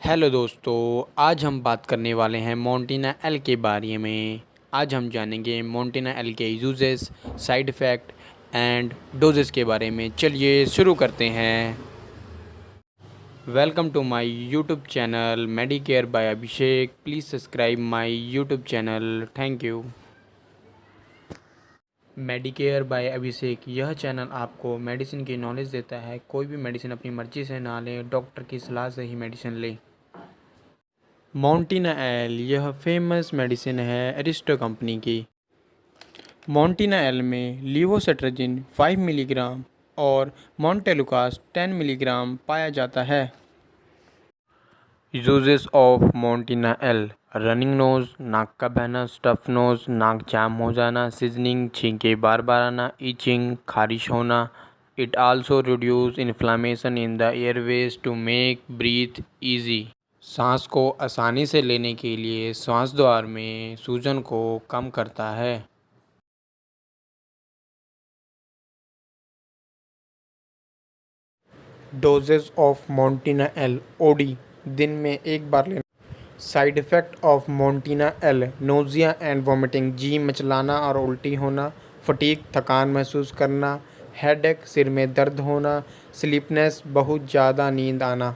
Hello दोस्तों, आज हम बात करने वाले हैं मोंटेना एल के बारे में। आज हम जानेंगे मोंटेना एल के uses, side effect and doses के बारे में। चलिए शुरू करते हैं। Welcome to my YouTube channel Medicare by Abhishek. Please subscribe my YouTube channel. Thank you. Medicare by Abhishek यह चैनल आपको मेडिसिन की नॉलेज देता है। कोई भी मेडिसिन अपनी मर्ज़ी से ना लें, डॉक्टर की सलाह से ही मेडिसिन लें। मोंटेना एल यह फेमस मेडिसिन है एरिस्टो कंपनी की। मोंटेना एल में लीवोसेट्राजिन 5 मिलीग्राम और मोंटेलुकास 10 मिलीग्राम पाया जाता है। Uses of Montena L: running nose, नाक का बहना, स्टफ नोज, नाक जाम हो जाना, सीजनिंग, छींके बार बार आना, इचिंग, खारिश होना। It also reduce inflammation in the airways to make breath easy. सांस को आसानी से लेने के लिए श्वास द्वार में सूजन को कम करता है। Doses of Montena L OD: दिन में एक बार लेना। Side effect of Montena L: nausea and vomiting, जी मचलाना और उल्टी होना, फटीग, थकान महसूस करना, हेडेक, सिर में दर्द होना, स्लीपनेस, बहुत ज़्यादा नींद आना।